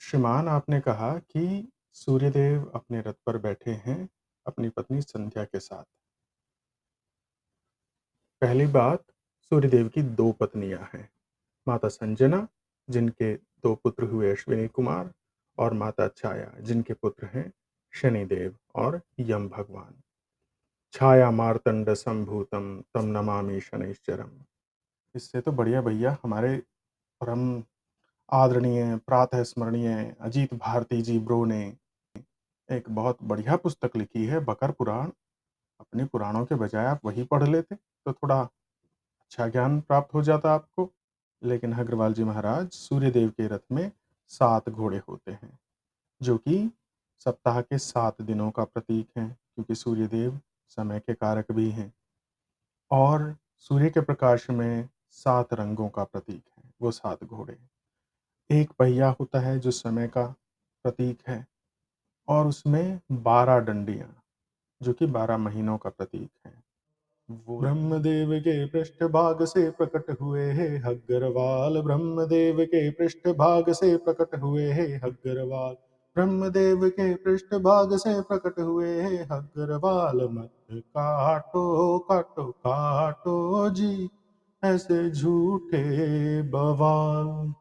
श्रीमान, आपने कहा कि सूर्यदेव अपने रथ पर बैठे हैं अपनी पत्नी संध्या के साथ। पहली बात, सूर्यदेव की 2 पत्नियाँ हैं, माता संजना, जिनके 2 पुत्र हुए अश्विनी कुमार, और माता छाया, जिनके पुत्र हैं शनिदेव और यम भगवान। छाया मार्तंड संभूतम तम नमामि शनैश्चरम। इससे तो बढ़िया भैया हमारे परम आदरणीय प्रातः स्मरणीय अजीत भारती जी ब्रो ने एक बहुत बढ़िया पुस्तक लिखी है, बकर पुराण। अपने पुराणों के बजाय आप वही पढ़ लेते तो थोड़ा अच्छा ज्ञान प्राप्त हो जाता आपको। लेकिन अग्रवाल जी महाराज, सूर्यदेव के रथ में 7 घोड़े होते हैं, जो कि सप्ताह के 7 दिनों का प्रतीक हैं, क्योंकि सूर्यदेव समय के कारक भी हैं। और सूर्य के प्रकाश में 7 रंगों का प्रतीक है वो 7 घोड़े। एक पहिया होता है जो समय का प्रतीक है, और उसमें 12 डंडियाँ, जो कि 12 महीनों का प्रतीक है। वो ब्रह्मदेव के पृष्ठभाग से प्रकट हुए हैं हग्गरवाल, ब्रह्मदेव के पृष्ठभाग से प्रकट हुए हैं हग्गरवाल, ब्रह्मदेव के पृष्ठभाग से प्रकट हुए हैं हग्गरवाल। मत काटो काटो काटो जी ऐसे झूठे बवाल।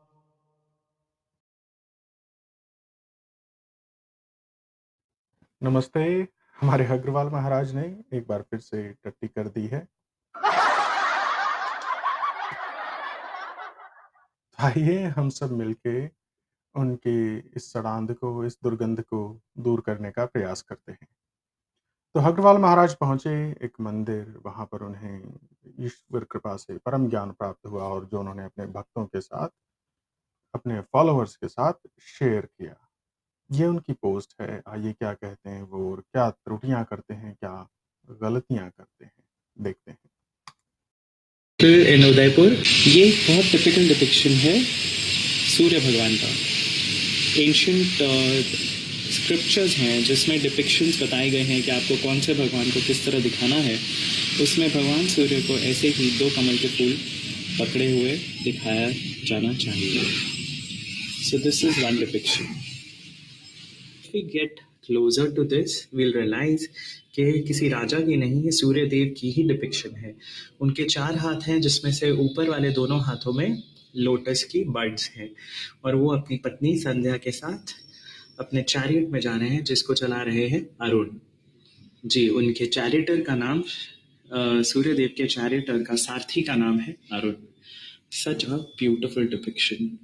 नमस्ते। हमारे अग्रवाल महाराज ने एक बार फिर से टट्टी कर दी है। आइए हम सब मिलके उनकी इस सड़ांध को, इस दुर्गंध को दूर करने का प्रयास करते हैं। तो अग्रवाल महाराज पहुंचे एक मंदिर, वहां पर उन्हें ईश्वर कृपा से परम ज्ञान प्राप्त हुआ, और जो उन्होंने अपने भक्तों के साथ, अपने फॉलोअर्स के साथ शेयर किया। ये उनकी पोस्ट है। आइए क्या कहते हैं वो, और क्या त्रुटियां करते हैं, क्या गलतियां करते हैं, देखते हैं। इन उदयपुर ये एक बहुत टिपिकल डिपिक्शन है सूर्य भगवान का। एंशंट स्क्रिप्चर्स हैं जिसमें डिपिक्शंस बताए गए हैं कि आपको कौन से भगवान को किस तरह दिखाना है। उसमें भगवान सूर्य को ऐसे ही 2 कमल के फूल पकड़े हुए दिखाया जाना चाहिए। So this is one depiction. If we get closer to this, we'll realize कि किसी राजा की नहीं, ये सूर्य देव की ही डिपिक्शन है। उनके 4 हाथ हैं, जिसमें से ऊपर वाले दोनों हाथों में लोटस की बर्ड्स हैं, और वो अपनी पत्नी संध्या के साथ अपने चैरियट में जा रहे हैं, जिसको चला रहे हैं अरुण जी। उनके चैरिटर का नाम सूर्य देव के चैरिटर का सारथी का नाम है Arun. Such a beautiful depiction.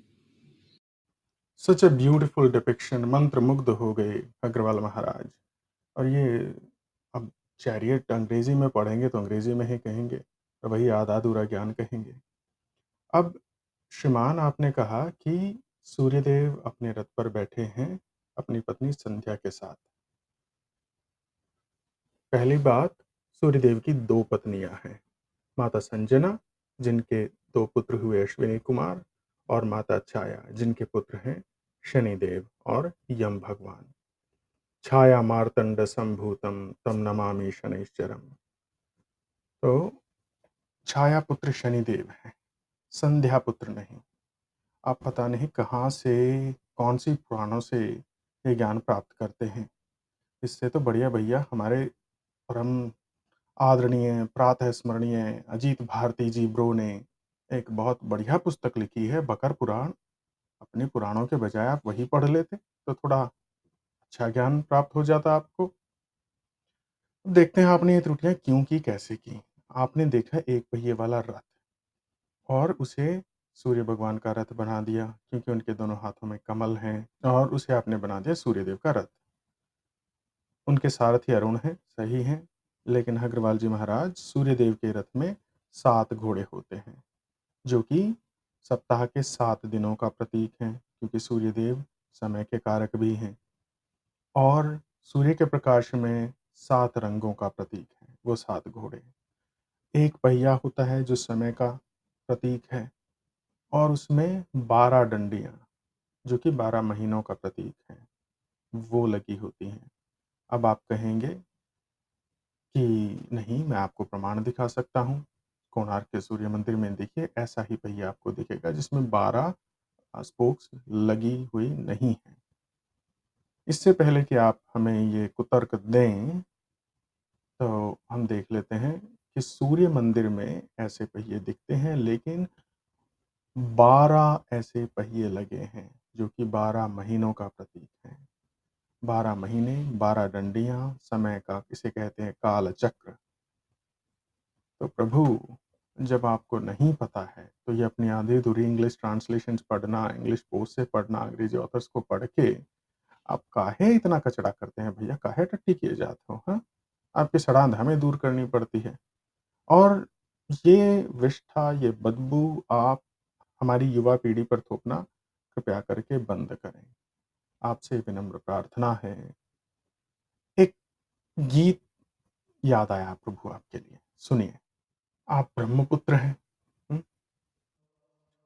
Such a beautiful depiction. मंत्रमुग्ध हो गए अग्रवाल महाराज। और ये, अब चैरियट अंग्रेजी में पढ़ेंगे तो अंग्रेजी में ही कहेंगे, तो वही आधा अधूरा ज्ञान कहेंगे। अब श्रीमान, आपने कहा कि सूर्यदेव अपने रथ पर बैठे हैं अपनी पत्नी संध्या के साथ। पहली बात, सूर्यदेव की 2 पत्नियां हैं, माता संजना, जिनके 2 पुत्र हुए अश्विनी कुमार, और माता छाया, जिनके पुत्र हैं शनिदेव और यम भगवान। छाया मार्तंड संभूतम तम नमामि शनैश्चरम। तो छाया पुत्र शनिदेव हैं, संध्या पुत्र नहीं। आप पता नहीं कहाँ से, कौन सी पुराणों से ये ज्ञान प्राप्त करते हैं। इससे तो बढ़िया भैया हमारे परम आदरणीय प्रातः स्मरणीय अजीत भारती जी ब्रो ने एक बहुत बढ़िया पुस्तक लिखी है, बकर पुराण। अपने पुराणों के बजाय आप वही पढ़ लेते तो थोड़ा अच्छा ज्ञान प्राप्त हो जाता आपको। अब देखते हैं आपने ये त्रुटियां क्यों की, कैसे की। आपने देखा एक पहिए वाला रथ, और उसे सूर्य भगवान का रथ बना दिया, क्योंकि उनके दोनों हाथों में कमल हैं, और उसे आपने बना दिया सूर्यदेव का रथ। उनके सारथी अरुण हैं, सही हैं। लेकिन अग्रवाल जी महाराज, सूर्यदेव के रथ में 7 घोड़े होते हैं, जो कि सप्ताह के 7 दिनों का प्रतीक हैं, क्योंकि सूर्यदेव समय के कारक भी हैं। और सूर्य के प्रकाश में 7 रंगों का प्रतीक है वो 7 घोड़े। एक पहिया होता है जो समय का प्रतीक है, और उसमें 12 डंडियाँ, जो कि 12 महीनों का प्रतीक है, वो लगी होती हैं। अब आप कहेंगे कि नहीं, मैं आपको प्रमाण दिखा सकता हूँ। कोणार्क के सूर्य मंदिर में देखिए, ऐसा ही पहिया आपको दिखेगा जिसमें 12 स्पोक्स लगी हुई नहीं है। इससे पहले कि आप हमें ये कुतर्क दें, तो हम देख लेते हैं कि सूर्य मंदिर में ऐसे पहिए दिखते हैं, लेकिन 12 ऐसे पहिए लगे हैं, जो कि 12 महीनों का प्रतीक है। 12 महीने, 12 डंडियाँ, समय का इसे कहते हैं काल चक्र। तो प्रभु, जब आपको नहीं पता है, तो ये अपनी आधी-अधूरी इंग्लिश ट्रांसलेशंस पढ़ना, इंग्लिश पोस्ट से पढ़ना, अंग्रेजी ऑथर्स को पढ़ के आप काहे इतना कचरा करते हैं भैया? काहे टट्टी किए जाते हो, हाँ? आपकी सड़ांध हमें दूर करनी पड़ती है। और ये विष्ठा, ये बदबू आप हमारी युवा पीढ़ी पर थोपना कृपया करके बंद करें। आपसे विनम्र प्रार्थना है। एक गीत याद आया प्रभु आपके लिए, सुनिए। आप ब्रह्मपुत्र हैं। हुँ?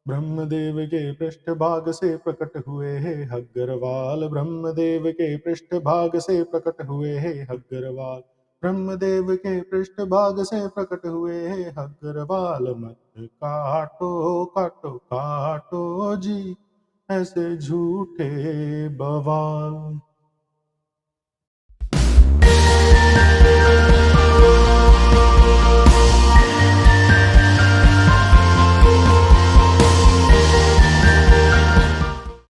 ब्रह्मदेव के पृष्ठभाग से प्रकट हुए हैं हग्गरवाल, ब्रह्मदेव के पृष्ठभाग से प्रकट हुए हैं हग्गरवाल, ब्रह्मदेव के पृष्ठभाग से प्रकट हुए हैं हग्गरवाल। मत काटो, काटो, काटो जी ऐसे झूठे बवाल।